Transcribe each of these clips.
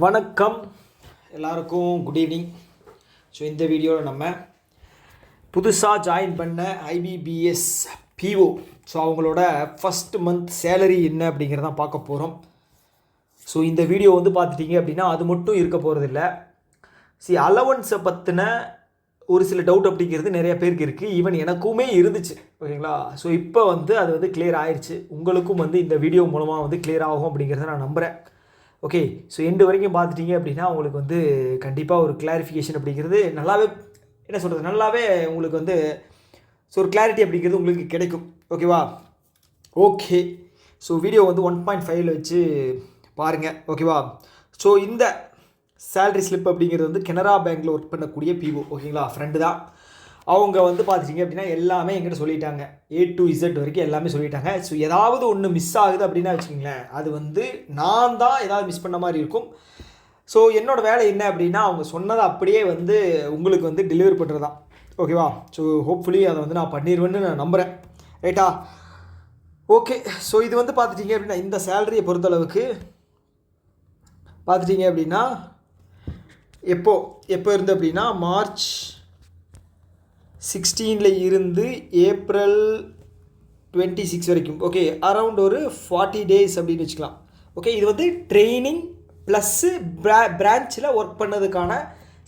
வணக்கம் எல்லாருக்கும் good evening. So இந்த வீடியோவில் நம்ம புதுசாக ஜாயின் பண்ண ஐபிபிஎஸ் பிஓ ஸோ அவங்களோட ஃபஸ்ட் மந்த் சேலரி என்ன அப்படிங்கிறதான் பார்க்க போகிறோம். ஸோ இந்த வீடியோ வந்து பார்த்துட்டிங்க அப்படின்னா அது மட்டும் இருக்க போகிறதில்ல. அலவன்ஸை பற்றின ஒரு சில டவுட் அப்படிங்கிறது நிறைய பேருக்கு இருக்குது. ஈவன் எனக்குமே இருந்துச்சு, ஓகேங்களா. ஸோ இப்போ வந்து அது வந்து கிளியர் ஆயிடுச்சு. உங்களுக்கும் வந்து இந்த வீடியோ மூலமாக வந்து கிளியர் ஆகும் அப்படிங்கிறத நான் நம்புகிறேன். ஓகே, ஸோ எண்டு வரைக்கும் பார்த்துட்டிங்க அப்படின்னா உங்களுக்கு வந்து கண்டிப்பாக ஒரு கிளாரிஃபிகேஷன் அப்படிங்கிறது நல்லாவே என்ன சொல்கிறது நல்லாவே உங்களுக்கு வந்து ஸோ ஒரு கிளாரிட்டி அப்படிங்கிறது உங்களுக்கு கிடைக்கும். ஓகேவா? ஓகே, ஸோ வீடியோ வந்து 1.5 வச்சு பாருங்கள். ஓகேவா? ஸோ இந்த சேலரி ஸ்லிப் அப்படிங்கிறது வந்து கனரா பேங்க்கில் ஒர்க் பண்ணக்கூடிய பிஓ, ஓகேங்களா, ஃப்ரெண்டு தான். அவங்க வந்து பார்த்துட்டிங்க அப்படின்னா எல்லாமே என்கிட்ட சொல்லிட்டாங்க. A to Z வரைக்கும் எல்லாமே சொல்லிட்டாங்க. ஸோ ஏதாவது ஒன்று மிஸ் ஆகுது அப்படின்னா வச்சுக்கிங்களேன், அது வந்து நான் தான் ஏதாவது மிஸ் பண்ண மாதிரி இருக்கும். ஸோ என்னோடய வேலை என்ன அப்படின்னா அவங்க சொன்னதை அப்படியே வந்து உங்களுக்கு வந்து டெலிவரி பண்ணுறது தான். ஓகேவா? ஸோ ஹோப்ஃபுல்லி அதை வந்து நான் பண்ணிடுவேன்னு நான் நம்புகிறேன். ரைட்டா? ஓகே, ஸோ இது வந்து பார்த்துட்டிங்க அப்படின்னா இந்த சேலரியை பொறுத்தளவுக்கு பார்த்துட்டிங்க அப்படின்னா எப்போ இருந்து அப்படின்னா மார்ச் 16 இருந்து ஏப்ரல் 26 வரைக்கும். ஓகே, அரவுண்ட் ஒரு 40 days அப்படின்னு வச்சுக்கலாம். ஓகே, இது வந்து ட்ரைனிங் ப்ளஸ்ஸு பிரான்ச்சில் ஒர்க் பண்ணதுக்கான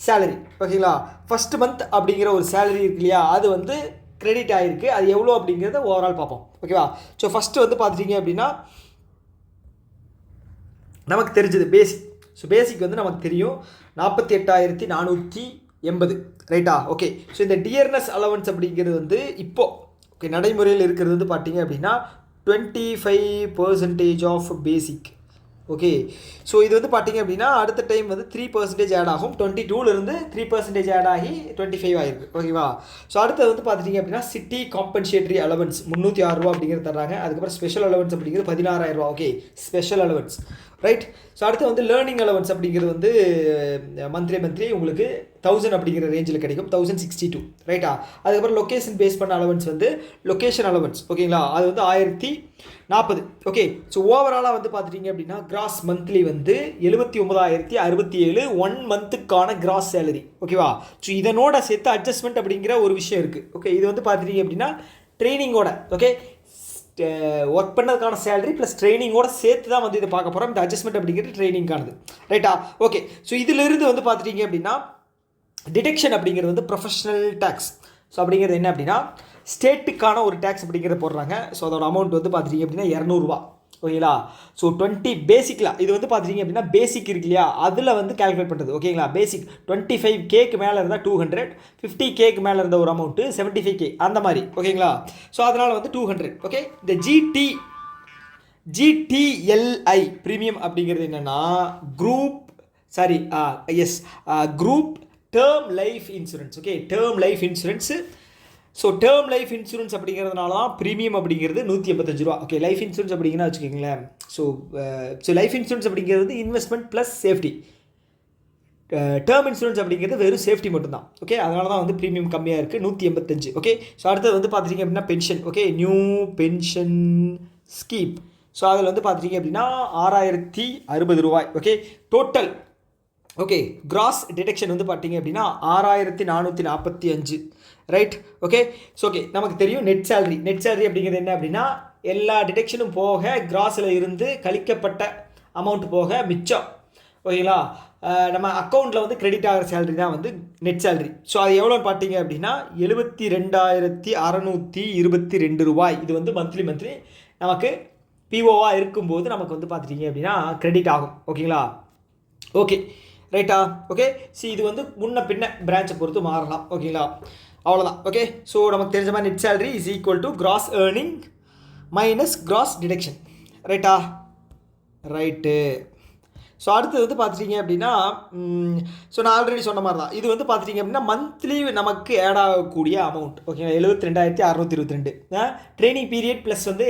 சேலரி. ஓகேங்களா? ஃபஸ்ட் மந்த் அப்படிங்கிற ஒரு சேலரி இருக்கு இல்லையா, அது வந்து கிரெடிட் ஆகிருக்கு. அது எவ்வளோ அப்படிங்கிறத ஓவரால் பார்ப்போம். ஓகேவா? ஸோ ஃபஸ்ட்டு வந்து பார்த்துட்டிங்க அப்படின்னா நமக்கு தெரிஞ்சது பேசிக். ஸோ பேசிக் வந்து நமக்கு தெரியும் 48,480. ரைட்டா? ஓகே, ஸோ இந்த டியர்னஸ் அலவன்ஸ் அப்படிங்கிறது வந்து இப்போது ஓகே நடைமுறையில் இருக்கிறது வந்து பார்த்தீங்க அப்படின்னா 25% ஆஃப் பேசிக். ஓகே, ஸோ இது வந்து பார்த்தீங்க அப்படின்னா அடுத்த டைம் வந்து 3% ஆட் ஆகும். 22லேருந்து 3% ஆட் ஆகி 25 ஆகிருக்கு. ஓகேவா? ஸோ அடுத்தது வந்து பார்த்துட்டிங்க அப்படின்னா சிட்டி காம்பன்சேட்டரி அலவன்ஸ் 306 ரூபா அப்படிங்கிறது தர்றாங்க. அதுக்கப்புறம் ஸ்பெஷல் அலவன்ஸ் அப்படிங்கிறது 16,000 ரூபா. Okay, special allowance. Right? So அடுத்து வந்து லேர்னிங் அலவன்ஸ் அப்படிங்கிறது வந்து மந்த்லி உங்களுக்கு 1000 அப்படிங்கிற ரேஞ்சில் கிடைக்கும். 1062. ரைட்டா? அதுக்கப்புறம் லொக்கேஷன் பேஸ் பண்ண அலவன்ஸ் வந்து லொக்கேஷன் அலவன்ஸ், ஓகேங்களா, அது வந்து 1040. ஓகே, ஸோ ஓவராலாக வந்து பார்த்துட்டிங்க அப்படின்னா கிராஸ் மந்த்லி வந்து 79,067 1 மந்த்துக்கான கிராஸ் சேலரி. ஓகேவா? ஸோ இதனோட சேர்த்து அட்ஜஸ்ட்மெண்ட் அப்படிங்கிற ஒரு விஷயம் இருக்குது. ஓகே, இது வந்து பார்த்துட்டிங்க அப்படின்னா ட்ரைனிங்கோட ஓகே ஒர்க் பண்ணதுக்கான சேலரி ப்ளஸ் ட்ரைனிங்கோட சேர்த்து தான் வந்து இதை பார்க்க போகிறோம். இந்த அட்ஜஸ்ட்மெண்ட் அப்படிங்கிறது ட்ரைனிங்கானது. ரைட்டா? ஓகே, ஸோ இதிலிருந்து வந்து பார்த்துட்டிங்க அப்படின்னா டிடெக்ஷன் அப்படிங்கிறது வந்து ப்ரொஃபஷனல் டேக்ஸ். ஸோ அப்படிங்கிறது என்ன அப்படின்னா ஸ்டேட்டுக்கான ஒரு டேக்ஸ் அப்படிங்கிறத போடுறாங்க. ஸோ அதோட அமௌண்ட் வந்து பார்த்துட்டிங்க அப்படின்னா 200 ரூபா. ஓகேங்களா? ஸோ 20 பேசிக்கில் இது வந்து பார்த்துட்டிங்க அப்படின்னா பேசிக் இருக்கு இல்லையா, அதில் வந்து கால்குலேட் பண்ணுறது. ஓகேங்களா? பேசிக் 25K மேலே இருந்தால் 200, 50K மேலே இருந்த ஒரு அமௌண்ட்டு 75K அந்த மாதிரி. ஓகேங்களா? ஸோ அதனால் வந்து 200. ஓகே, இந்த GTLI ப்ரீமியம் அப்படிங்கிறது என்னென்னா group term life insurance. Okay, term life insurance. So term life insurance அப்படிங்கிறதுனால தான் ப்ரீமியம் அப்படிங்கிறது 185 ரூபா. ஓகே, லைஃப் இன்சூரன்ஸ் அப்படிங்கன்னா வச்சுக்கோங்களேன். ஸோ லைஃப் இன்சூரன்ஸ் அப்படிங்கிறது வந்து investment plus safety. Term insurance அப்படிங்கிறது வெறும் சேஃப்டி மட்டும்தான். ஓகே, அதனால தான் வந்து ப்ரீமியம் கம்மியாக இருக்குது 185. ஓகே, ஸோ அடுத்தது வந்து பார்த்துட்டிங்க அப்படின்னா pension. Okay, new pension scheme. So அதில் வந்து பார்த்துட்டிங்க அப்படின்னா 6,060 ரூபாய். Okay, total okay cross detection வந்து பார்த்தீங்க அப்படின்னா 6,445. ரைட்? ஓகே, ஸோ ஓகே நமக்கு தெரியும் நெட் சேலரி அப்படிங்கிறது என்ன அப்படின்னா எல்லா டிடெக்ஷனும் போக கிராஸில் இருந்து கழிக்கப்பட்ட அமௌண்ட் போக மிச்சம். ஓகேங்களா? நம்ம அக்கௌண்ட்டில் வந்து கிரெடிட் ஆகிற சேலரி தான் வந்து நெட் சேலரி. ஸோ அது எவ்வளோன்னு பார்த்தீங்க அப்படின்னா 72,622 ரூபாய். இது வந்து மந்த்லி நமக்கு பிஓவாக இருக்கும்போது நமக்கு வந்து பார்த்துட்டிங்க அப்படின்னா கிரெடிட் ஆகும். ஓகேங்களா? ஓகே, ரைட்டா? ஓகே, இது வந்து முன்ன பின்ன பிரான்ச்சை பொறுத்து மாறலாம். ஓகேங்களா? அவ்வளோதான். ஓகே, ஸோ நமக்கு தெரிஞ்ச மாதிரி net salary is equal to cross earning minus cross detection. ரைட்டா? ரைட்டு. ஸோ அடுத்தது வந்து பார்த்துட்டிங்க அப்படின்னா ஸோ நான் ஆல்ரெடி சொன்ன மாதிரி தான் இது வந்து பார்த்துட்டிங்க அப்படின்னா மந்த்லி நமக்கு ஆட் ஆகக்கூடிய அமௌண்ட். ஓகேங்களா? 72,622. ட்ரைனிங் பீரியட் ப்ளஸ் வந்து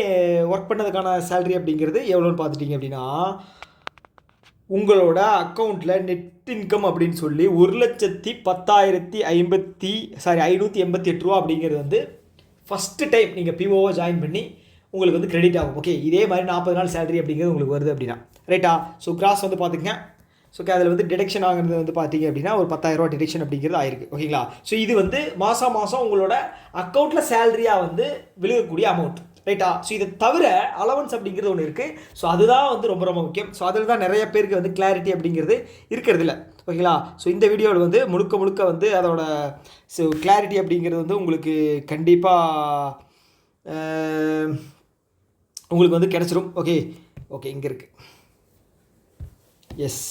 ஒர்க் பண்ணதுக்கான சேலரி அப்படிங்கிறது எவ்வளோன்னு பார்த்துட்டிங்க அப்படின்னா உங்களோட அக்கௌண்ட்டில் நெட் இன்கம் அப்படின்னு சொல்லி 1,10,588 ரூபா அப்படிங்கிறது வந்து ஃபஸ்ட்டு டைம் நீங்கள் பிஓவை ஜாயின் பண்ணி உங்களுக்கு வந்து கிரெடிட் ஆகும். ஓகே, இதே மாதிரி 40 நாள் சேலரி அப்படிங்கிறது உங்களுக்கு வருது அப்படின்னா ரைட்டா. ஸோ கிராஸ் வந்து பார்த்துக்கங்க ஸோ ஓகே அதில் வந்து டிடெக்ஷன் ஆகிறது வந்து பார்த்தீங்க அப்படின்னா ஒரு 10,000 டிடெக்ஷன் அப்படிங்கிறது ஆயிருக்கு ஓகேங்களா. ஸோ இது வந்து மாதம் உங்களோட அக்கௌண்ட்டில் சேலரியாக வந்து விழுகக்கூடிய அமௌண்ட் ரைட்டா. ஸோ இதை தவிர அலவன்ஸ் அப்படிங்கிறது ஒன்று இருக்குது. ஸோ அதுதான் வந்து ரொம்ப ரொம்ப முக்கியம். ஸோ அதில் தான் நிறைய பேருக்கு வந்து கிளாரிட்டி அப்படிங்கிறது இருக்கிறது இல்லை ஓகேங்களா. ஸோ இந்த வீடியோவில் வந்து முழுக்க வந்து அதோட ஸோ கிளாரிட்டி அப்படிங்கிறது வந்து உங்களுக்கு கண்டிப்பாக உங்களுக்கு வந்து கிடச்சிரும். ஓகே ஓகே இங்கே இருக்குது. S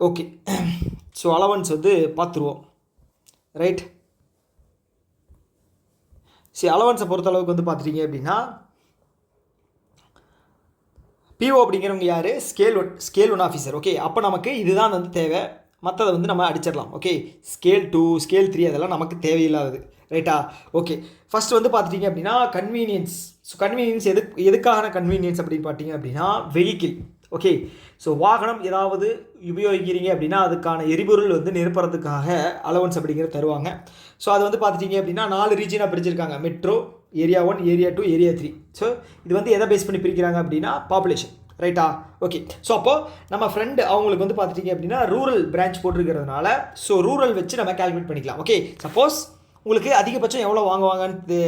okay. ஸோ அலவன்ஸ் வந்து பார்த்துருவோம் ரைட். சரி அலவன்ஸை பொறுத்தளவுக்கு வந்து பார்த்துட்டீங்க அப்படின்னா பிஓ அப்படிங்கிறவங்க யார், ஸ்கேல் ஒன் ஆஃபீஸர். ஓகே அப்போ நமக்கு இதுதான் வந்து தேவை, மற்றதை வந்து நம்ம அடிச்சிடலாம். ஓகே ஸ்கேல் 2 ஸ்கேல் 3 அதெல்லாம் நமக்கு தேவையில்லாதது ரைட்டா. ஓகே ஃபஸ்ட் வந்து பார்த்துட்டிங்க அப்படின்னா கன்வீனியன்ஸ். ஸோ கன்வீனியன்ஸ் எதுக்கான கன்வீனியன்ஸ் அப்படின்னு பார்த்தீங்க அப்படின்னா வெஹிக்கிள். ஓகே ஸோ வாகனம் ஏதாவது உபயோகிக்கிறீங்க அப்படின்னா அதுக்கான எரிபொருள் வந்து நிரப்புறதுக்காக அலவன்ஸ் அப்படிங்கிறது தருவாங்க. ஸோ அது வந்து பார்த்துட்டிங்க அப்படின்னா 4 ரீஜனாக பிரிச்சிருக்காங்க, metro, area 1, area 2, area 3. So இது வந்து எதை பேஸ் பண்ணி பிரிக்கிறாங்க அப்படின்னா பாப்புலேஷன் ரைட்டா. ஓகே ஸோ அப்போது நம்ம ஃப்ரெண்டு அவங்களுக்கு வந்து பார்த்துட்டிங்க அப்படின்னா ரூரல் பிரான்ச் போட்டிருக்கிறதுனால ஸோ ரூரல் வச்சு நம்ம கால்குலேட் பண்ணிக்கலாம். ஓகே சப்போஸ் உங்களுக்கு அதிகபட்சம் எவ்வளோ வாங்குவாங்கன்னு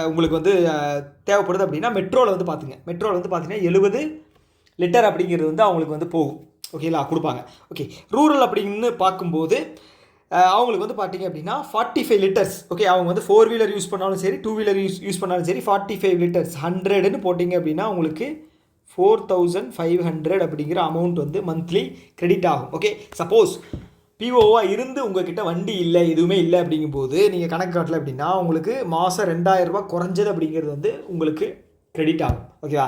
உங்களுக்கு வந்து தேவைப்படுது அப்படின்னா மெட்ரோவில் வந்து பார்த்தீங்கன்னா 70 லிட்டர் அப்படிங்கிறது வந்து அவங்களுக்கு வந்து போகும் ஓகேங்களா, கொடுப்பாங்க. ஓகே ரூரல் அப்படின்னு பார்க்கும்போது அவங்களுக்கு வந்து பார்த்தீங்க அப்படின்னா 45 லிட்டர்ஸ். ஓகே அவங்க வந்து 4 வீலர் யூஸ் பண்ணாலும் சரி 2 வீலர் யூஸ் பண்ணாலும் சரி 45 லிட்டர்ஸ் 100ன்னு போட்டிங்க அப்படின்னா உங்களுக்கு 4,500 அப்படிங்கிற அமௌண்ட் வந்து மந்த்லி கிரெடிட் ஆகும். ஓகே சப்போஸ் பிஓவாக இருந்து உங்ககிட்ட வண்டி இல்லை எதுவுமே இல்லை அப்படிங்கும்போது நீங்கள் கணக்கு காட்டல அப்படின்னா உங்களுக்கு மாதம் 2,000 ரூபாய் குறைஞ்சது அப்படிங்கிறது வந்து உங்களுக்கு கிரெடிட் ஆகும். ஓகேவா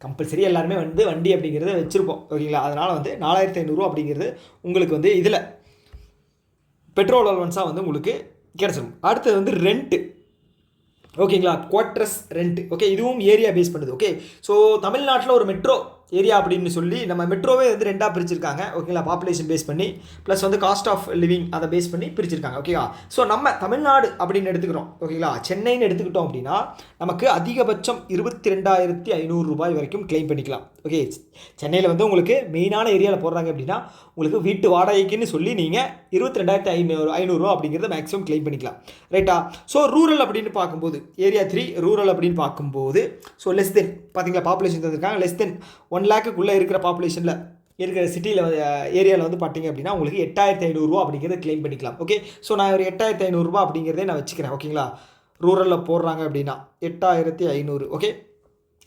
கம்பல்சரி எல்லாருமே வந்து வண்டி அப்படிங்கிறத வச்சுருப்போம் ஓகேங்களா. அதனால் வந்து 4,500 அப்படிங்கிறது உங்களுக்கு வந்து இதில் பெட்ரோல் அலவன்ஸாக வந்து உங்களுக்கு கிடச்சிடும். அடுத்தது வந்து ரெண்ட்டு ஓகேங்களா, குவார்ட்டர்ஸ் ரெண்ட். ஓகே இதுவும் ஏரியா பேஸ் பண்ணுது. ஓகே ஸோ தமிழ்நாட்டில் ஒரு மெட்ரோ ஏரியா அப்படின்னு சொல்லி நம்ம மெட்ரோவே வந்து 2ஆக பிரிச்சிருக்காங்க ஓகேங்களா, பாப்புலேஷன் பேஸ் பண்ணி ப்ளஸ் வந்து காஸ்ட் ஆஃப் லிவிங் அதை பேஸ் பண்ணி பிரிச்சிருக்காங்க. ஓகேவா ஸோ நம்ம தமிழ்நாடு அப்படின்னு எடுத்துக்கிறோம் ஓகேங்களா, சென்னைன்னு எடுத்துக்கிட்டோம் அப்படின்னா நமக்கு அதிகபட்சம் 22,500 ரூபாய் வரைக்கும் கிளைம் பண்ணிக்கலாம். ஓகே சென்னையில் வந்து உங்களுக்கு மெயினான ஏரியாவில் போடுறாங்க அப்படின்னா உங்களுக்கு வீட்டு வாடகைக்குன்னு சொல்லி நீங்கள் 22,500 ரூபா அப்படிங்கிறத மேக்ஸிமம் கிளைம் பண்ணிக்கலாம் ரைட்டா. ஸோ ரூரல் அப்படின்னு பார்க்கும்போது ஏரியா 3 ரூரல் அப்படின்னு பார்க்கும்போது ஸோ லெஸ் தென் பார்த்தீங்களா பாப்புலேஷன் தந்திருக்காங்க, லெஸ் தென் 1 லேக்குள்ளே இருக்கிற பாப்புலேஷனில் இருக்கிற சிட்டியில் ஏரியாவில் வந்து பார்த்தீங்க அப்படின்னா உங்களுக்கு 8,500 ரூபா அப்படிங்கிறத கிளைம் பண்ணிக்கலாம். ஓகே ஸோ நான் ஒரு 8,500 ரூபா அப்படிங்கிறதே நான் வச்சுக்கிறேன் ஓகேங்களா. ரூரலில் போடுறாங்க அப்படின்னா 8,500. ஓகே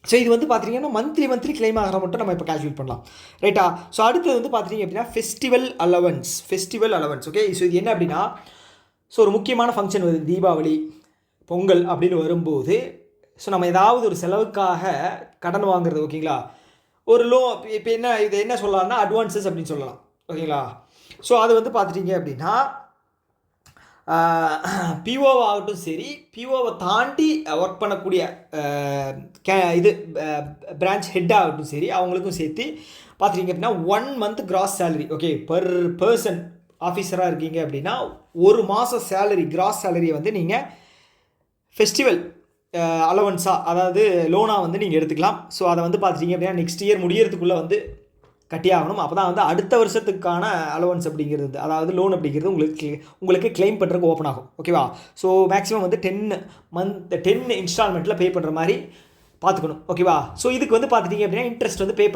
ஸோ இது வந்து பார்த்தீங்கன்னா மந்த்லி கிளைம் ஆகிற மட்டும் நம்ம இப்போ கால்குலேட் பண்ணலாம் ரைட்டா. ஸோ அடுத்தது வந்து பார்த்தீங்க அப்படின்னா ஃபெஸ்டிவல் அலவன்ஸ். ஓகே ஸோ இது என்ன அப்படின்னா ஸோ ஒரு முக்கியமான ஃபங்க்ஷன் வருது, தீபாவளி பொங்கல் அப்படின்னு வரும்போது ஸோ நம்ம ஏதாவது ஒரு செலவுக்காக கடன் வாங்குறது ஓகேங்களா, ஒரு இப்போ இது என்ன சொல்லலாம்னா அட்வான்ஸஸ் அப்படின்னு சொல்லலாம் ஓகேங்களா. ஸோ அது வந்து பார்த்துட்டிங்க அப்படின்னா பிஓவாகட்டும் சரி பிஓவை தாண்டி ஒர்க் பண்ணக்கூடிய இது பிரான்ச் ஹெட் ஆகட்டும் சரி அவங்களுக்கும் சேர்த்து பார்த்துட்டிங்க அப்படின்னா 1 month cross salary. Okay per person ஆஃபீஸராக இருக்கீங்க அப்படின்னா ஒரு மாதம் சேலரி கிராஸ் சேலரியை வந்து நீங்கள் ஃபெஸ்டிவல் அலவன்ஸாக அதாவது லோனாக வந்து நீங்கள் எடுத்துக்கலாம். ஸோ அதை வந்து பார்த்துட்டிங்க அப்படின்னா நெக்ஸ்ட் இயர் முடியறதுக்குள்ளே வந்து கட்டியாகணும். அப்போ தான் வந்து அடுத்த வருஷத்துக்கான அலவன்ஸ் அப்படிங்கிறது அதாவது லோன் அப்படிங்கிறது உங்களுக்கு கிளைம் பண்ணுறதுக்கு ஓப்பன் ஆகும். ஓகேவா ஸோ மேக்ஸிமம் வந்து 10 இன்ஸ்டால்மெண்ட்டில் பே பண்ணுற மாதிரி பார்த்துக்கணும். ஓகேவா ஸோ இதுக்கு வந்து பார்த்துட்டிங்க அப்படின்னா இன்ட்ரெஸ்ட் பே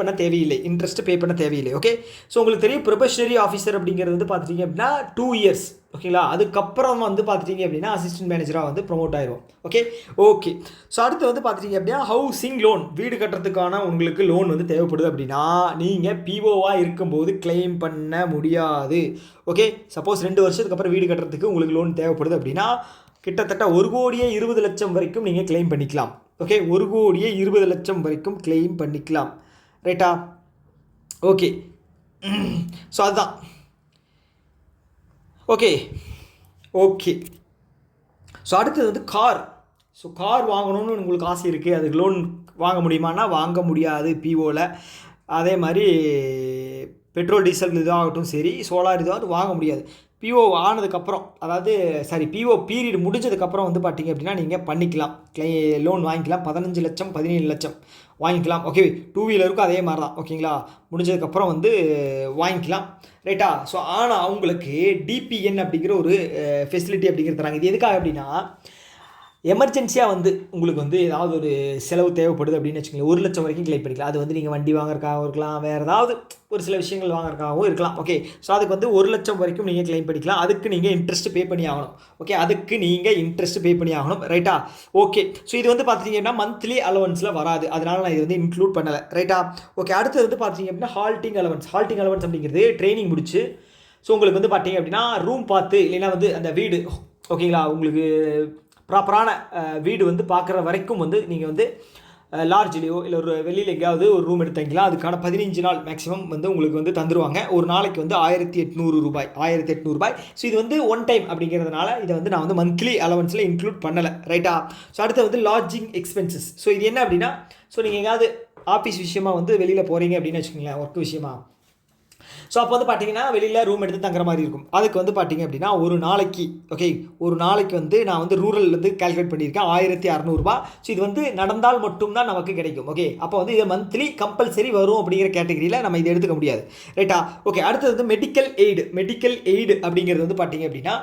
பண்ண தேவையில்லை. ஓகே ஸோ உங்களுக்கு தெரியும் ப்ரொபேஷனரி ஆஃபீஸர் அப்படிங்கிறது வந்து பார்த்துட்டிங்க அப்படின்னா 2 இயர்ஸ் ஓகேங்களா. அதுக்கப்புறம் வந்து பார்த்துட்டிங்க அப்படின்னா அசிஸ்டன்ட் மேனேஜராக வந்து ப்ரொமோட் ஆயிரும். ஓகே ஸோ அடுத்து வந்து பார்த்துட்டிங்க அப்படின்னா ஹவுசிங் லோன், வீடு கட்டுறதுக்கான உங்களுக்கு லோன் வந்து தேவைப்படுது அப்படின்னா நீங்கள் பிஓவாக இருக்கும்போது கிளைம் பண்ண முடியாது. ஓகே சப்போஸ் 2 வருஷத்துக்கு அப்புறம் வீடு கட்டுறதுக்கு உங்களுக்கு லோன் தேவைப்படுது அப்படின்னா கிட்டத்தட்ட 1,20,00,000 வரைக்கும் நீங்கள் கிளைம் பண்ணிக்கலாம். ஓகே 1,20,00,000 வரைக்கும் கிளைம் பண்ணிக்கலாம் ரைட்டா. ஓகே ஸோ அதுதான் ஓகே ஸோ அடுத்தது வந்து கார். ஸோ கார் வாங்கணும்னு உங்களுக்கு ஆசை இருக்குது, அதுக்கு லோன் வாங்க முடியுமானா வாங்க முடியாது பிஓவில். அதே மாதிரி பெட்ரோல் டீசல் இதாகட்டும் சரி சோலார் இதாகட்டும் வாங்க முடியாது. பிஓ ஆனதுக்கப்புறம், அதாவது பிஓ பீரியட் முடிஞ்சதுக்கப்புறம் வந்து பார்த்தீங்க அப்படின்னா நீங்கள் பண்ணிக்கலாம், லோன் வாங்கிக்கலாம். 15 லட்சம் 17 லட்சம் வாங்கிக்கலாம். ஓகே, 2 வீலருக்கும் அதே மாதிரி தான். ஓகேங்களா, முடிஞ்சதுக்கப்புறம் வந்து வாங்கிக்கலாம். ரைட்டா. ஸோ ஆனால் அவங்களுக்கு டிபிஎன் அப்படிங்கிற ஒரு ஃபெசிலிட்டி அப்படிங்கிறது தராங்க. இது எதுக்காக அப்படின்னா, எமர்ஜென்சியாக வந்து உங்களுக்கு வந்து ஏதாவது ஒரு செலவு தேவைப்படுது அப்படின்னு வச்சுக்கோங்களேன், 1 லட்சம் வரைக்கும் கிளைம் பண்ணிக்கலாம். அது வந்து நீங்கள் வண்டி வாங்குறதுக்காகவும் இருக்கலாம், வேறு ஏதாவது ஒரு சில விஷயங்கள் வாங்குறதுக்காகவும் இருக்கலாம். ஓகே, ஸோ அதுக்கு வந்து 1 லட்சம் வரைக்கும் நீங்கள் கிளைம் பண்ணிக்கலாம். அதுக்கு நீங்கள் இன்ட்ரெஸ்ட் பே பண்ணி ஆகணும். ஓகே, அதுக்கு நீங்கள் இன்ட்ரெஸ்ட் பே பண்ணி ஆகணும். ரைட்டா. ஓகே, ஸோ இது வந்து பார்த்தீங்கன்னா மந்த்லி அலவன்ஸில் வராது, அதனால் நான் இது வந்து இன்க்ளூட் பண்ணலை. ரைட்டா. ஓகே, அடுத்தது வந்து பார்த்தீங்க அப்படின்னா ஹால்ட்டிங் அலவன்ஸ் அப்படிங்கிறது ட்ரைனிங் முடிச்சு ஸோ உங்களுக்கு வந்து பார்த்தீங்க அப்படின்னா ரூம் பார்த்து, இல்லைன்னா வந்து அந்த வீடு, ஓகேங்களா, உங்களுக்கு ப்ராப்பரான வீடு வந்து பார்க்குற வரைக்கும் வந்து நீங்கள் வந்து லார்ஜ்லேயோ இல்லை ஒரு வெளியில் எங்கேயாவது ஒரு ரூம் எடுத்து தங்கிக்கலாம். அதுக்கான 15 நாள் மேக்ஸிமம் வந்து உங்களுக்கு வந்து தந்துடுவாங்க. ஒரு நாளைக்கு வந்து 1800 ரூபாய். ஸோ இது வந்து ஒன் டைம் அப்படிங்கிறதுனால இதை வந்து நான் வந்து மந்த்லி அலவன்ஸில் இன்க்ளூட் பண்ணலை. ரைட்டா. ஸோ அடுத்து வந்து லாட்ஜிங் எக்ஸ்பென்சஸ். ஸோ இது என்ன அப்படின்னா, ஸோ நீங்கள் எங்கேயாவது ஆஃபீஸ் விஷயமாக வந்து வெளியில் போகிறீங்க அப்படின்னு வச்சுக்கோங்களேன், ஒர்க் விஷயமா. ஸோ அப்போ வந்து பார்த்தீங்கன்னா வெளியில் ரூம் எடுத்து தங்குற மாதிரி இருக்கும். அதுக்கு வந்து பார்த்தீங்க அப்படின்னா ஒரு நாளைக்கு வந்து நான் வந்து ரூரல்லேருந்து கால்குலேட் பண்ணியிருக்கேன், 1600 ஸோ இது வந்து நடந்தால் மட்டும்தான் நமக்கு கிடைக்கும். ஓகே, அப்போ வந்து இது மந்த்லி கம்பல்சரி வரும் அப்படிங்கிற கேட்டகரியில் நம்ம இதை எடுத்துக்க முடியாது. ரைட்டா. ஓகே, அடுத்தது வந்து மெடிக்கல் எய்டு அப்படிங்கிறது வந்து பார்த்தீங்க அப்படின்னா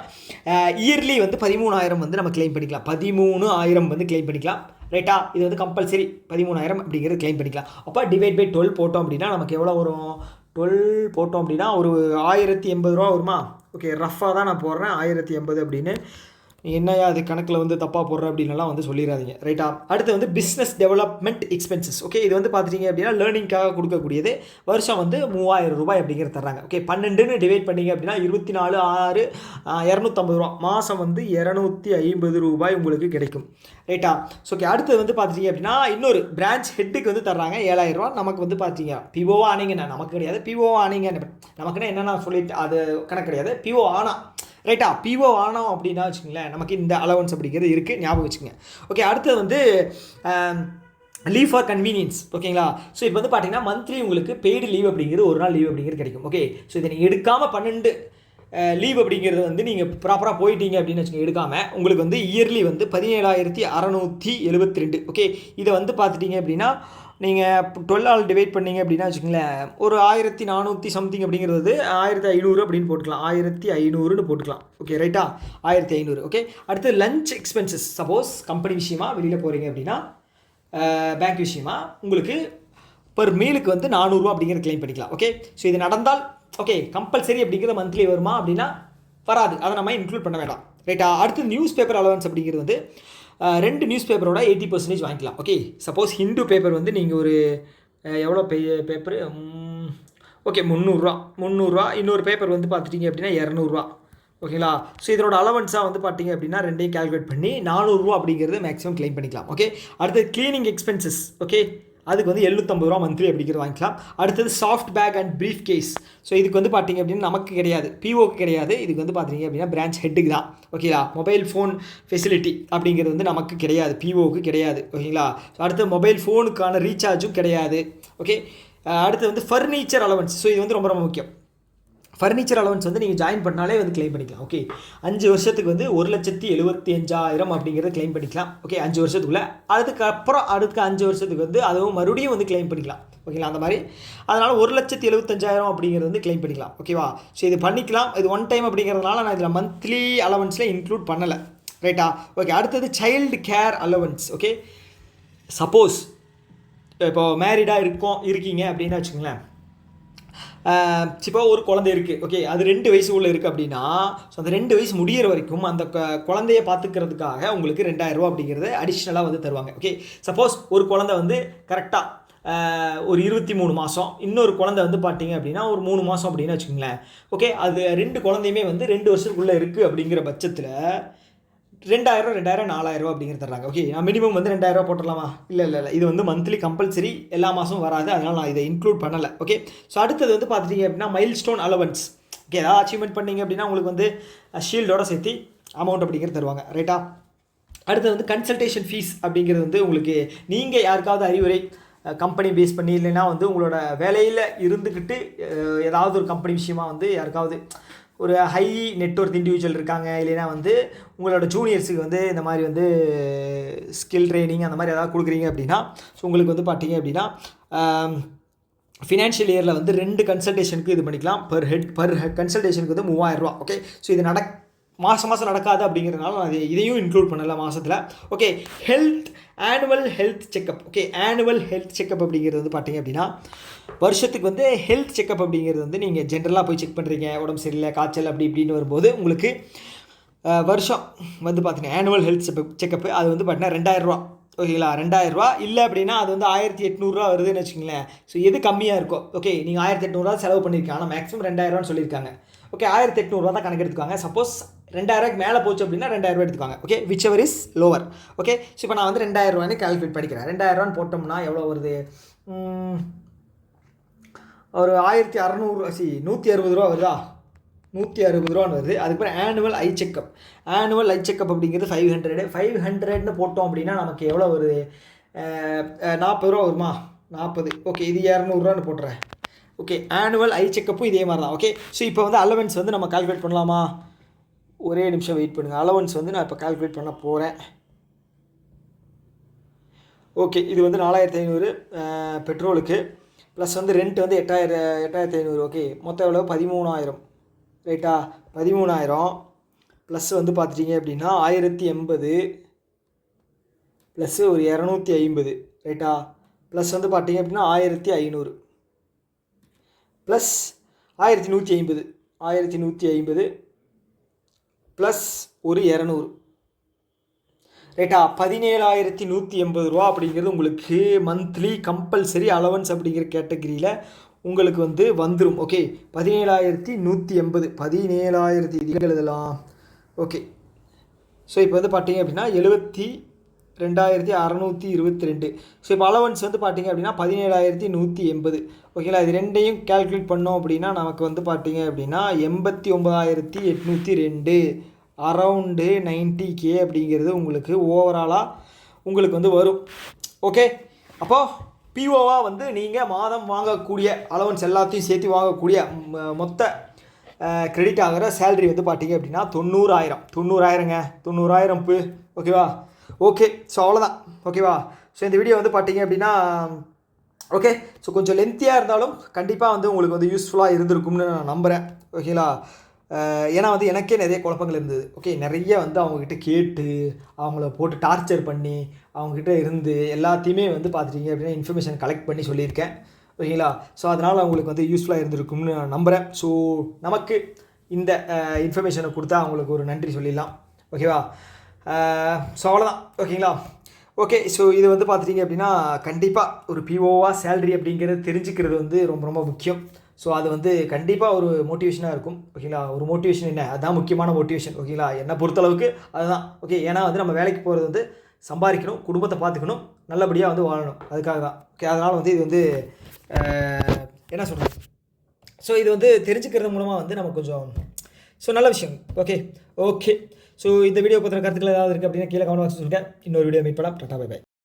இயர்லி வந்து 13,000 வந்து நம்ம கிளைம் பண்ணிக்கலாம். 13,000 வந்து கிளைம் பண்ணிக்கலாம். ரைட்டா. இது வந்து கம்பல்சரி 13,000 அப்படிங்கிறது கிளைம் பண்ணிக்கலாம். அப்போ டிவைட் பை 12 போட்டோம் அப்படின்னா நமக்கு எவ்வளோ வரும், 12 போட்டோம் அப்படின்னா ஒரு 1080 ரூபா வருமா. ஓகே, ரஃபாக தான் நான் போடுறேன் 1080 அப்படின்னு. என்னையா அது கணக்கில் வந்து தப்பாக போடுற அப்படின்லாம் வந்து சொல்லிடாதீங்க. ரைட்டா. அடுத்து வந்து பிஸ்னஸ் டெவலப்மெண்ட் எக்ஸ்பென்சஸ். ஓகே, இது வந்து பார்த்துட்டிங்க அப்படின்னா லேர்னிங்காக கொடுக்கக்கூடியது. வருஷம் வந்து 3000 ரூபாய் அப்படிங்கிறது தர்றாங்க. ஓகே, 12ன்னு டிவைட் பண்ணிங்க அப்படின்னா 24/6 250 ரூபா. மாதம் வந்து 250 ரூபாய் உங்களுக்கு கிடைக்கும். ரைட்டா. ஸோ ஓகே, அடுத்தது வந்து பார்த்துட்டிங்க அப்படின்னா இன்னொரு பிரான்ச் ஹெட்டுக்கு வந்து தர்றாங்க 7000 ரூபா. நமக்கு வந்து பார்த்தீங்க பிஓவா ஆனீங்கன்னா நமக்கு கிடையாது, பிஓவா ஆனீங்க நமக்குன்னா என்னென்ன சொல்லிட்டு அது கணக்கு கிடையாது. பிஓ ஆனால் ரைட்டா, பிஓ ஆனோம் அப்படின்னா வச்சுக்கோங்களேன், நமக்கு இந்த அலவன்ஸ் அப்படிங்கிறது இருக்குது, ஞாபகம் வச்சுக்கோங்க. ஓகே, அடுத்தது வந்து லீவ் ஃபார் கன்வீனியன்ஸ். ஓகேங்களா. ஸோ இப்போ வந்து பார்த்தீங்கன்னா மந்த்லி உங்களுக்கு பெய்டு லீவ் அப்படிங்கிறது ஒரு நாள் லீவ் அப்படிங்கிறது கிடைக்கும். ஓகே, ஸோ இதை நீங்கள் எடுக்காமல் 12 லீவ் அப்படிங்கிறது வந்து நீங்கள் ப்ராப்பராக போயிட்டீங்க அப்படின்னு வச்சுக்கோங்க, எடுக்காமல் உங்களுக்கு வந்து இயர்லி வந்து 17,672. ஓகே, இதை வந்து பார்த்துட்டிங்க அப்படின்னா நீங்கள் 12 டிவைட் பண்ணிங்க அப்படின்னா வச்சுக்கோங்களேன், ஒரு 1400 சம்திங் அப்படிங்கிறது 1500 அப்படின்னு போட்டுக்கலாம், 1500ன்னு போட்டுக்கலாம். ஓகே, ரைட்டா, 1500. ஓகே, அடுத்து லஞ்ச் எக்ஸ்பென்சஸ். சப்போஸ் கம்பெனி விஷயமா வெளியில் போகிறீங்க அப்படின்னா, பேங்க் விஷயமா உங்களுக்கு பர் மீலுக்கு வந்து 400 ரூபா அப்படிங்கிற கிளைம் பண்ணிக்கலாம். ஓகே, ஸோ இது நடந்தால் ஓகே கம்பல்சரி அப்படிங்கிற மந்த்லி வருமா அப்படின்னா வராது, அதை நம்ம இன்க்ளூட் பண்ண வேண்டாம். ரைட்டா. அடுத்து நியூஸ் பேப்பர் அலவன்ஸ் அப்படிங்கிறது வந்து 2 நியூஸ் பேப்பரோட 80% வாங்கிக்கலாம். ஓகே, சப்போஸ் ஹிந்து பேப்பர் வந்து நீங்கள் ஒரு எவ்வளோ பேப்பரு, ஓகே 300 இன்னொரு பேப்பர் வந்து பார்த்துட்டிங்க அப்படின்னா 200. ஓகேங்களா. ஸோ இதனோட அலவன்ஸாக வந்து பார்த்தீங்க அப்படின்னா ரெண்டையும் கால்குலேட் பண்ணி 400 ரூபா அப்படிங்கிறது மேக்ஸிமம் கிளைம் பண்ணிக்கலாம். ஓகே, அடுத்தது க்ளீனிங் எக்ஸ்பென்சஸ். ஓகே, அதுக்கு வந்து 750 ரூபா மந்த்லி அப்படிங்கிறது வாங்கிக்கலாம். அடுத்தது soft bag and briefcase. So இதுக்கு வந்து பார்த்தீங்க அப்படின்னா நமக்கு கிடையாது, பிஓக்கு கிடையாது. இதுக்கு வந்து பார்த்தீங்க அப்படின்னா பிரான்ச் ஹெட்டுக்கு தான். ஓகேங்களா. மொபைல் ஃபோன் ஃபெசிலிட்டி அப்படிங்கிறது வந்து நமக்கு கிடையாது, பிஓக்கு கிடையாது. ஓகேங்களா. ஸோ அடுத்து மொபைல் ஃபோனுக்கான ரீசார்ஜும் கிடையாது. ஓகே, அடுத்து வந்து ஃபர்னிச்சர் அலவன்ஸ். ஸோ இது வந்து ரொம்ப ரொம்ப முக்கியம். ஃபர்னிச்சர் அலவன்ஸ் வந்து நீங்கள் ஜாயின் பண்ணாலே வந்து கிளைம் பண்ணிக்கலாம். ஓகே, 5 வருஷத்துக்கு வந்து 1,75,000 அப்படிங்கிறத கிளைம் பண்ணிக்கலாம். ஓகே, 5 வருஷத்துக்குள்ளே. அதுக்கப்புறம் அடுத்த 5 வருஷத்துக்கு வந்து அதுவும் மறுபடியும் வந்து கிளைம் பண்ணிக்கலாம். ஓகேங்களா, அந்த மாதிரி. அதனால் 1,75,000 அப்படிங்கிறது வந்து கிளைம் பண்ணிக்கலாம். ஓகேவா. ஸோ இது பண்ணிக்கலாம். இது ஒன் டைம் அப்படிங்கிறதுனால நான் இதில் மந்த்லி அலவன்ஸில் இன்க்ளூட் பண்ணலை. ரைட்டா. ஓகே, அடுத்தது child care allowance. Okay, suppose இப்போ மேரிடாக இருக்கீங்க அப்படின்னு வச்சுக்கோங்களேன், இப்போ ஒரு குழந்தை இருக்குது. ஓகே, அது 2 வயசுக்குள்ளே இருக்குது அப்படின்னா, ஸோ அந்த 2 வயசு முடிகிற வரைக்கும் அந்த குழந்தைய பார்த்துக்கிறதுக்காக உங்களுக்கு 2,000 ரூபா அப்படிங்கிறது அடிஷ்னலாக வந்து தருவாங்க. ஓகே, சப்போஸ் ஒரு குழந்தை வந்து கரெக்டாக ஒரு 23 மாதம், இன்னொரு குழந்தை வந்து பார்த்தீங்க அப்படின்னா ஒரு 3 மாதம் அப்படின்னு வச்சுக்கோங்களேன். ஓகே, அது 2 குழந்தையுமே வந்து 2 வருஷத்துக்குள்ளே இருக்குது அப்படிங்கிற பட்சத்தில் 2,000 4,000 ரூபா அப்படிங்கிறது தர்றாங்க. ஓகே, நான் மினிமம் வந்து 2,000 ரூபா போட்டுடலாமா? இல்லை, இது வந்து மந்த்லி கம்பல்சரி எல்லா மாதமும் வராது, அதனால் நான் இதை இன்க்ளூட் பண்ணலை. ஓகே, ஸோ அடுத்தது வந்து பார்த்துட்டிங்க அப்படின்னா மைல் ஸ்டோன் அலவன்ஸ். ஓகே, ஏதாவது அச்சீவ்மெண்ட் பண்ணிங்க அப்படின்னா உங்களுக்கு வந்து ஷீல்டோட சேர்த்து அமௌண்ட் அப்படிங்கிறது தருவாங்க. ரைட்டா. அடுத்தது வந்து கன்சல்டேஷன் ஃபீஸ் அப்படிங்கிறது வந்து உங்களுக்கு நீங்கள் யாருக்காவது அறிவுரை கம்பெனி பேஸ் பண்ணி, இல்லைன்னா வந்து உங்களோட வேலையில் இருந்துக்கிட்டு ஏதாவது ஒரு கம்பெனி விஷயமாக வந்து யாருக்காவது ஒரு ஹை நெட்வொர்க் இண்டிவிஜுவல் இருக்காங்க, இல்லைன்னா வந்து உங்களோட ஜூனியர்ஸுக்கு வந்து இந்த மாதிரி வந்து ஸ்கில் ட்ரைனிங் அந்த மாதிரி ஏதாவது கொடுக்குறீங்க அப்படின்னா, ஸோ உங்களுக்கு வந்து பார்த்தீங்க அப்படின்னா ஃபினான்ஷியல் இயரில் வந்து 2 கன்சல்டேஷனுக்கு இது பண்ணிக்கலாம். பர் கன்சல்டேஷனுக்கு வந்து 3000 ரூபா. ஓகே, ஸோ இது மாதம் நடக்காது அப்படிங்கிறதுனால நான் இதையும் இன்க்ளூட் பண்ணல மாதத்தில். Okay, annual health checkup. Okay, annual health checkup அப்படிங்கிறது வந்து பார்த்தீங்க அப்படின்னா வருஷத்துக்கு வந்து ஹெல்த் செக்கப் அப்படிங்கிறது வந்து நீங்கள் ஜென்ரலாக போய் செக் பண்ணுறீங்க, உடம்பு சரியில்லை, காய்ச்சல் அப்படி இப்படின்னு வரும்போது உங்களுக்கு வருஷம் வந்து பார்த்தீங்கன்னா ஆனுவல் ஹெல்த் செக்கப்பு அது வந்து பார்த்தீங்கன்னா 2000 ரூபா. ஓகேங்களா, 2000 ரூபா இல்லை அப்படின்னா அது வந்து 1800 ரூபா வருதுன்னு வச்சுக்கோங்களேன். ஸோ எது கம்மியாக இருக்கோ, ஓகே நீங்கள் 1800 ரூபா செலவு பண்ணியிருக்காங்க, ஆனால் மேக்ஸிமம் 2000 ரூபான்னு சொல்லியிருக்காங்க. ஓகே, 1800 ரூபா தான் கணக்கு எடுத்துக்காங்க. சப்போஸ் 2000 ரூபாய்க்கு மேலே போச்சு அப்படின்னா 2000 ரூபா எடுத்துக்காங்க. Okay, whichever is lower. Okay, so இப்போ நான் வந்து 2000 ரூபான்னு கால்குலேட் பண்ணிக்கிறேன். 2000 ரூபான்னு போட்டோம்னா எவ்வளோ வருது, ஒரு 1600 160 ரூபா வருதா, 160 ரூபான்னு வருது. அதுக்கப்புறம் ஆனுவல் ஐ செக்கப் அப்படிங்கிறது 500ன்னு போட்டோம் அப்படின்னா நமக்கு எவ்வளோ வருது, 40 ரூபா வருமா, 40. ஓகே, இது 200 போட்டுறேன். ஓகே, ஆனுவல் ஐ செக்கப்பும் இதே மாதிரி தான். ஓகே, ஸோ இப்போ வந்து அலவன்ஸ் வந்து நம்ம கால்குலேட் பண்ணலாமா, ஒரே நிமிஷம் வெயிட் பண்ணுங்கள். அலவன்ஸ் வந்து நான் இப்போ கால்குலேட் பண்ண போகிறேன். ஓகே, இது வந்து 4500 பெட்ரோலுக்கு, ப்ளஸ் வந்து ரெண்ட் வந்து 8500. ஓகே, மொத்தம் எவ்வளோ, 13000 ரைட்டா. 13000 ப்ளஸ் வந்து பார்த்துட்டிங்க அப்படின்னா 1080 ப்ளஸ் ஒரு 250 ரைட்டா. ப்ளஸ் வந்து பார்த்தீங்க அப்படின்னா 1500 ப்ளஸ் 1150 ப்ளஸ் ஒரு 200 ரைட்டா. 17180 ரூபா அப்படிங்கிறது உங்களுக்கு மந்த்லி கம்பல்சரி அலவன்ஸ் அப்படிங்கிற கேட்டகரியில் உங்களுக்கு வந்து வந்துடும். ஓகே, 17180 17000 இது எழுதலாம். ஓகே, ஸோ இப்போ வந்து பார்த்தீங்க அப்படின்னா 72622. ஸோ இப்போ அலவன்ஸ் வந்து பார்த்தீங்க அப்படின்னா 17180. ஓகேங்களா, இது ரெண்டையும் கேல்குலேட் பண்ணோம் அப்படின்னா நமக்கு வந்து பார்த்தீங்க அப்படின்னா 89802 அரவுண்டு 90K அப்படிங்கிறது உங்களுக்கு ஓவராலாக உங்களுக்கு வந்து வரும். ஓகே, அப்போது பிஓவாக வந்து நீங்கள் மாதம் வாங்கக்கூடிய அலவன்ஸ் எல்லாத்தையும் சேர்த்து வாங்கக்கூடிய மொத்த கிரெடிட் ஆகிற சேலரி வந்து பார்த்தீங்க அப்படின்னா 90,000ங்க. ஓகேவா. ஓகே, ஸோ அவ்வளோதான். ஓகேவா. ஸோ இந்த வீடியோ வந்து பார்த்தீங்க அப்படின்னா ஓகே, ஸோ கொஞ்சம் லென்த்தியாக இருந்தாலும் கண்டிப்பாக வந்து உங்களுக்கு வந்து யூஸ்ஃபுல்லாக இருந்திருக்கும்னு நான் நம்புகிறேன். ஓகேங்களா, ஏன்னா வந்து எனக்கே நிறைய குழப்பங்கள் இருந்தது. ஓகே, நிறைய வந்து அவங்கக்கிட்ட கேட்டு அவங்கள போட்டு டார்ச்சர் பண்ணி அவங்கக்கிட்ட இருந்து எல்லாத்தையுமே வந்து பார்த்துட்டிங்க அப்படின்னா இன்ஃபர்மேஷன் கலெக்ட் பண்ணி சொல்லியிருக்கேன். ஓகேங்களா, ஸோ அதனால் அவங்களுக்கு வந்து யூஸ்ஃபுல்லாக இருந்திருக்கும்னு நான் நம்புகிறேன். ஸோ நமக்கு இந்த இன்ஃபர்மேஷனை கொடுத்தா அவங்களுக்கு ஒரு நன்றி சொல்லிடலாம். ஓகேவா. ஸோ அவ்வளோதான். ஓகேங்களா. ஓகே, ஸோ இது வந்து பார்த்துட்டிங்க அப்படின்னா கண்டிப்பாக ஒரு பிஓவாக சேலரி அப்படிங்கிறது தெரிஞ்சுக்கிறது வந்து ரொம்ப ரொம்ப முக்கியம். ஸோ அது வந்து கண்டிப்பாக ஒரு மோட்டிவேஷனாக இருக்கும். ஓகேங்களா, ஒரு மோட்டிவேஷன் என்ன, அதுதான் முக்கியமான மோட்டிவேஷன். ஓகேங்களா, என்னை பொறுத்தளவுக்கு அதுதான். ஓகே, ஏன்னா வந்து நம்ம வேலைக்கு போகிறது வந்து சம்பாதிக்கணும், குடும்பத்தை பார்த்துக்கணும், நல்லபடியாக வந்து வாழணும், அதுக்காக தான். ஓகே, அதனால் வந்து இது வந்து என்ன சொல்கிறது, ஸோ இது வந்து தெரிஞ்சுக்கிறது மூலமாக வந்து நமக்கு கொஞ்சம் நல்ல விஷயம். ஓகே. ஸோ இந்த வீடியோ பற்றின கருத்துக்கள் ஏதாவது இருக்குது அப்படின்னா கீழே கமெண்ட் பாக்ஸ் சொல்லுங்கள். இன்னொரு வீடியோ மீட் பண்ணலாம். Tata, bye by.